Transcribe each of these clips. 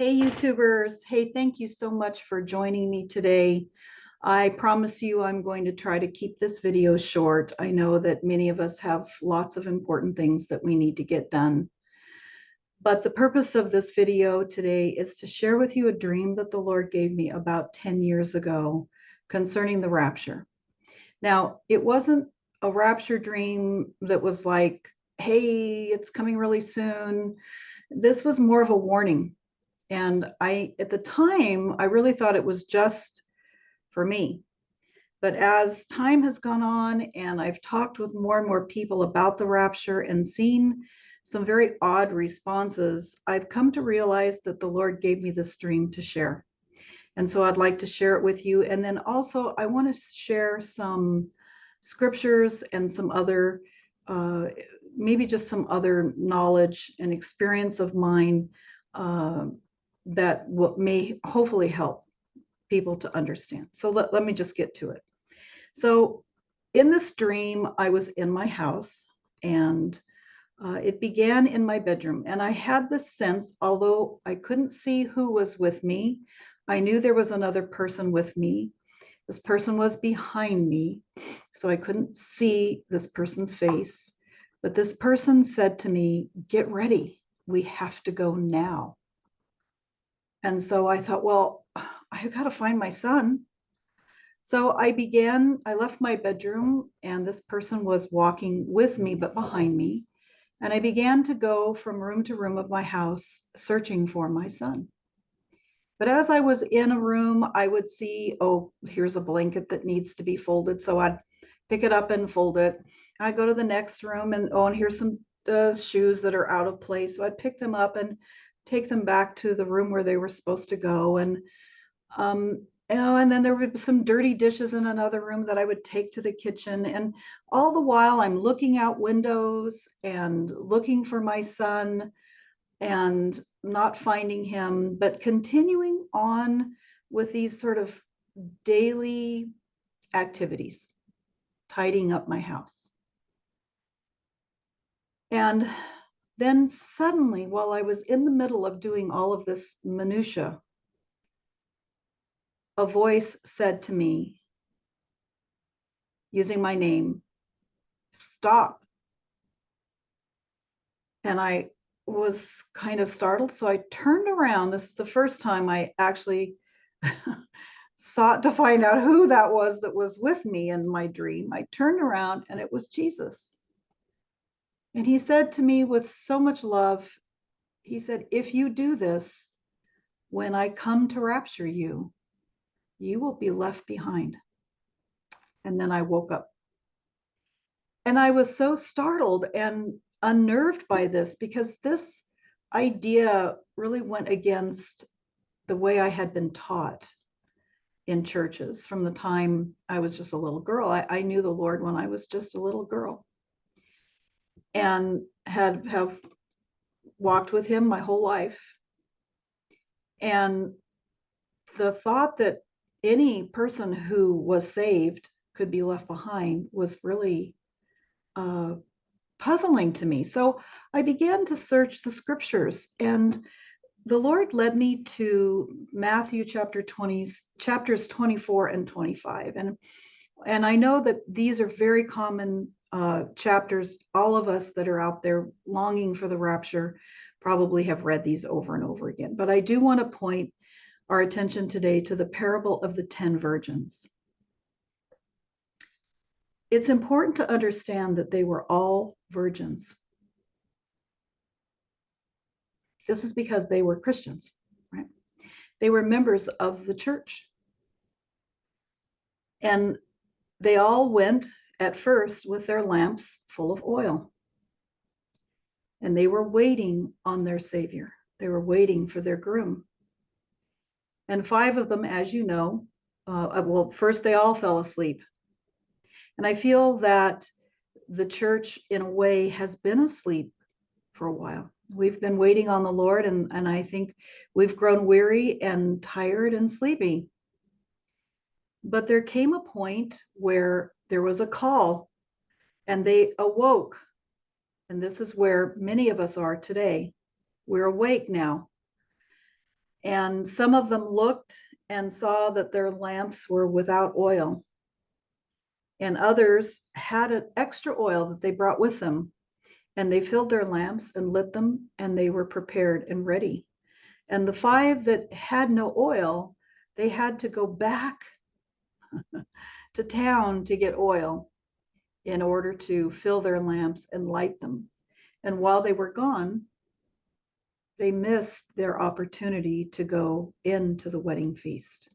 Hey, YouTubers. Hey, thank you so much for joining me today. I promise you I'm going to try to keep this video short. I know that many of us have lots of important things that we need to get done. But the purpose of this video today is to share with you a dream that the Lord gave me about 10 years ago concerning the rapture. Now, it wasn't a rapture dream that was like, hey, it's coming really soon. This was more of a warning. And at the time, I really thought it was just for me. But as time has gone on and I've talked with more and more people about the rapture and seen some very odd responses, I've come to realize that the Lord gave me this dream to share. And so I'd like to share it with you. And then also, I want to share some scriptures and some other, maybe just some other knowledge and experience of mine that may hopefully help people to understand. So let me just get to it. So in this dream, I was in my house and it began in my bedroom. And I had this sense, although I couldn't see who was with me, I knew there was another person with me. This person was behind me, so I couldn't see this person's face. But this person said to me, "Get ready. We have to go now." And so I thought, well, I've got to find my son. So I left my bedroom, and this person was walking with me, but behind me. And I began to go from room to room of my house, searching for my son. But as I was in a room, I would see, oh, here's a blanket that needs to be folded. So I'd pick it up and fold it. I'd go to the next room and, oh, and here's some shoes that are out of place. So I'd pick them up and take them back to the room where they were supposed to go. And then there would be some dirty dishes in another room that I would take to the kitchen. And all the while I'm looking out windows and looking for my son and not finding him, but continuing on with these sort of daily activities, tidying up my house. And then suddenly, while I was in the middle of doing all of this minutia, a voice said to me, using my name, "Stop." And I was kind of startled. So I turned around. This is the first time I actually sought to find out who that was with me in my dream. I turned around and it was Jesus. And he said to me with so much love, he said, "If you do this, when I come to rapture you, you will be left behind." And then I woke up. And I was so startled and unnerved by this because this idea really went against the way I had been taught in churches from the time I was just a little girl. I knew the Lord when I was just a little girl and have walked with him my whole life. And the thought that any person who was saved could be left behind was really puzzling to me. So I began to search the scriptures, and the Lord led me to Matthew chapters 24 and 25. And I know that these are very common chapters. All of us that are out there longing for the rapture probably have read these over and over again. But I do want to point our attention today to the parable of the 10 virgins. It's important to understand that they were all virgins. This is because they were Christians, right? They were members of the church. And they all went at first with their lamps full of oil. And they were waiting on their Savior. They were waiting for their groom. And 5 of them, as you know, well, first they all fell asleep. And I feel that the church, in a way, has been asleep for a while. We've been waiting on the Lord, and I think we've grown weary and tired and sleepy. But there came a point where there was a call, and they awoke. And this is where many of us are today. We're awake now. And some of them looked and saw that their lamps were without oil. And others had an extra oil that they brought with them. And they filled their lamps and lit them, and they were prepared and ready. And the 5 that had no oil, they had to go back to town to get oil in order to fill their lamps and light them. And while they were gone, they missed their opportunity to go into the wedding feast.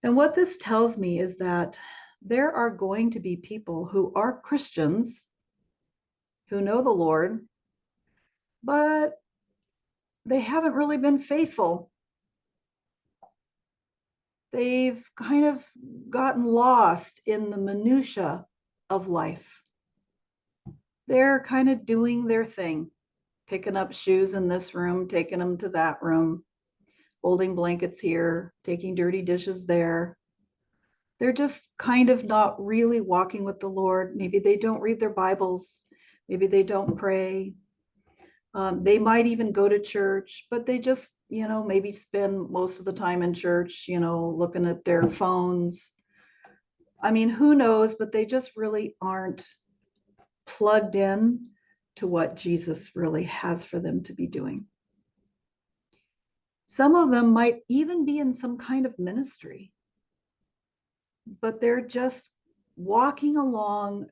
And what this tells me is that there are going to be people who are Christians, who know the Lord, but they haven't really been faithful. They've kind of gotten lost in the minutia of life. They're kind of doing their thing, picking up shoes in this room, taking them to that room, folding blankets here, taking dirty dishes there. They're just kind of not really walking with the Lord. Maybe they don't read their Bibles. Maybe they don't pray. They might even go to church, but they just, maybe spend most of the time in church, looking at their phones. I mean, who knows, but they just really aren't plugged in to what Jesus really has for them to be doing. Some of them might even be in some kind of ministry, but they're just walking along,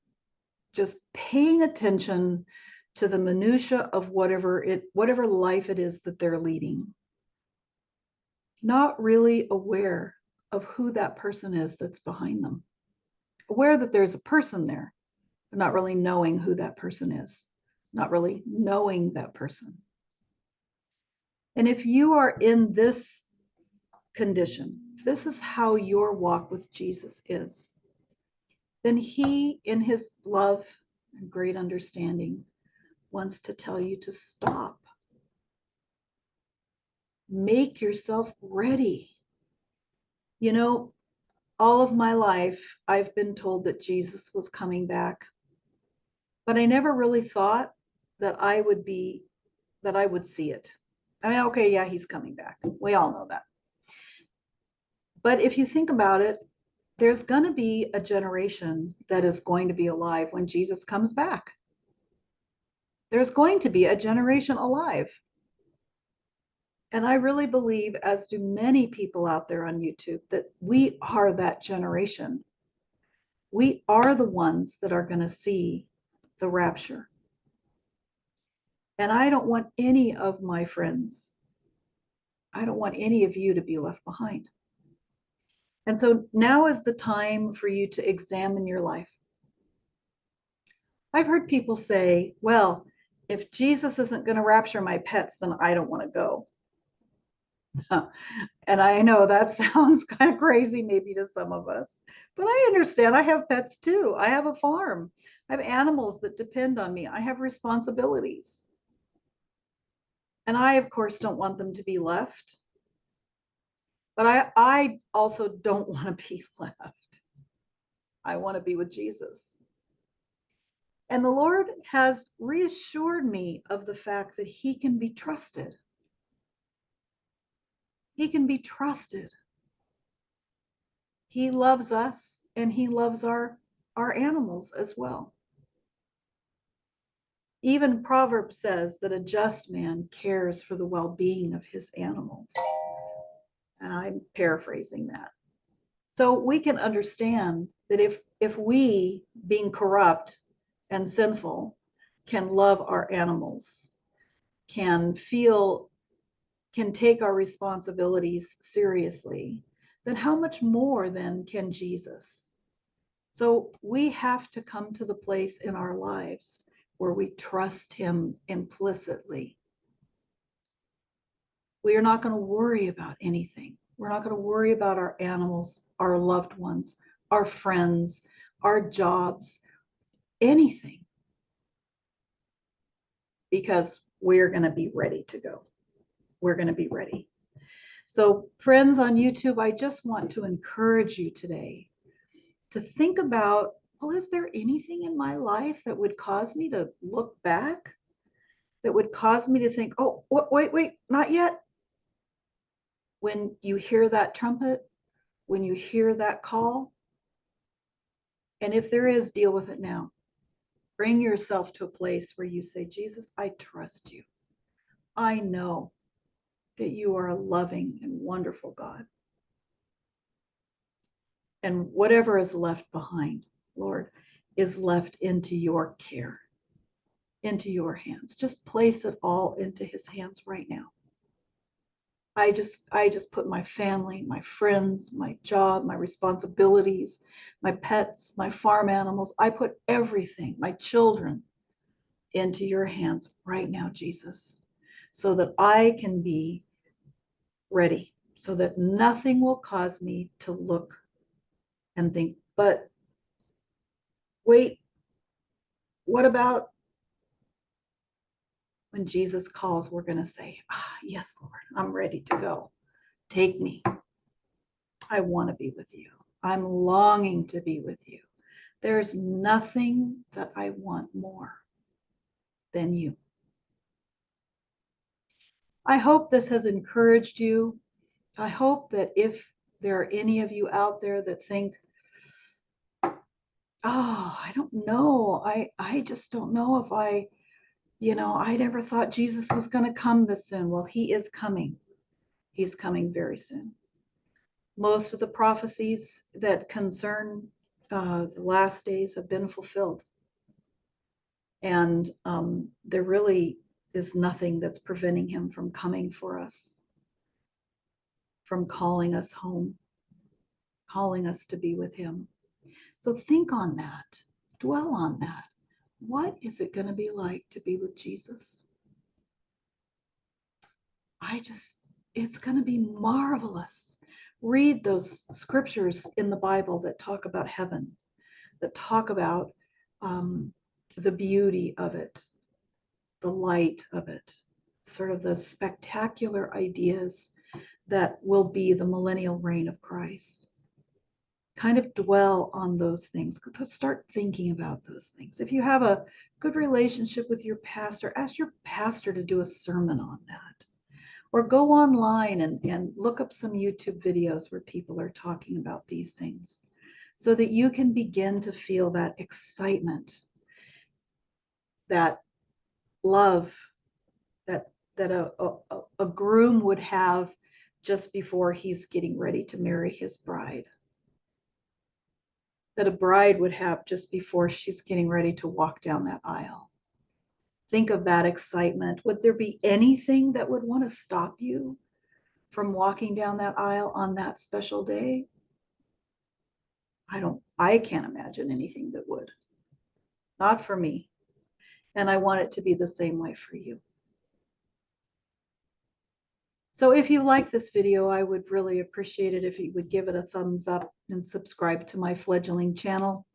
just paying attention to the minutia of whatever life it is that they're leading. Not really aware of who that person is that's behind them. Aware that there's a person there, but not really knowing who that person is. Not really knowing that person. And if you are in this condition, if this is how your walk with Jesus is, then he, in his love and great understanding, wants to tell you to stop. Make yourself ready. All of my life, I've been told that Jesus was coming back, but I never really thought that I would see it. I mean, okay, yeah, he's coming back. We all know that. But if you think about it, there's going to be a generation that is going to be alive when Jesus comes back. There's going to be a generation alive. And I really believe, as do many people out there on YouTube, that we are that generation. We are the ones that are going to see the rapture. And I don't want any of my friends, I don't want any of you to be left behind. And so now is the time for you to examine your life. I've heard people say, well, if Jesus isn't going to rapture my pets, then I don't want to go. And I know that sounds kind of crazy maybe to some of us, but I understand. I have pets too. I have a farm. I have animals that depend on me. I have responsibilities. And I, of course, don't want them to be left. But I also don't want to be left. I want to be with Jesus. And the Lord has reassured me of the fact that he can be trusted. He can be trusted. He loves us, and he loves our animals as well. Even Proverbs says that a just man cares for the well-being of his animals. And I'm paraphrasing that. So we can understand that if we, being corrupt and sinful, can love our animals, can take our responsibilities seriously, then how much more then can Jesus? So we have to come to the place in our lives where we trust him implicitly. We are not going to worry about anything. We're not going to worry about our animals, our loved ones, our friends, our jobs, anything, because we're going to be ready to go. We're going to be ready. So, friends on YouTube, I just want to encourage you today to think about, well, is there anything in my life that would cause me to look back? That would cause me to think, oh, wait, not yet. when you hear that trumpet, when you hear that call, and if there is, deal with it now. Bring yourself to a place where you say, Jesus, I trust you. I know that you are a loving and wonderful God. And whatever is left behind, Lord, is left into your care, into your hands. Just place it all into his hands right now. I just put my family, my friends, my job, my responsibilities, my pets, my farm animals. I put everything, my children, into your hands right now, Jesus, so that I can be ready, so that nothing will cause me to look and think, but wait, what about when Jesus calls? We're going to say, yes, Lord, I'm ready to go. Take me. I want to be with you. I'm longing to be with you. There's nothing that I want more than you. I hope this has encouraged you. I hope that if there are any of you out there that think, I don't know. I just don't know if I never thought Jesus was going to come this soon. Well, he is coming. He's coming very soon. Most of the prophecies that concern the last days have been fulfilled. And there really is nothing that's preventing him from coming for us, from calling us home, calling us to be with him. So think on that, dwell on that. What is it going to be like to be with Jesus? It's going to be marvelous. Read those scriptures in the Bible that talk about heaven, that talk about the beauty of it, the light of it, sort of the spectacular ideas that will be the millennial reign of Christ. Kind of dwell on those things. Start thinking about those things. If you have a good relationship with your pastor, ask your pastor to do a sermon on that. Or go online and look up some YouTube videos where people are talking about these things so that you can begin to feel that excitement, that love that a groom would have just before he's getting ready to marry his bride, that a bride would have just before she's getting ready to walk down that aisle. Think of that excitement. Would there be anything that would want to stop you from walking down that aisle on that special day? I can't imagine anything that would. Not for me. And I want it to be the same way for you. So if you like this video, I would really appreciate it if you would give it a thumbs up and subscribe to my fledgling channel.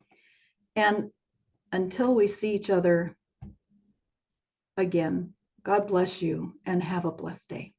And until we see each other again, God bless you and have a blessed day.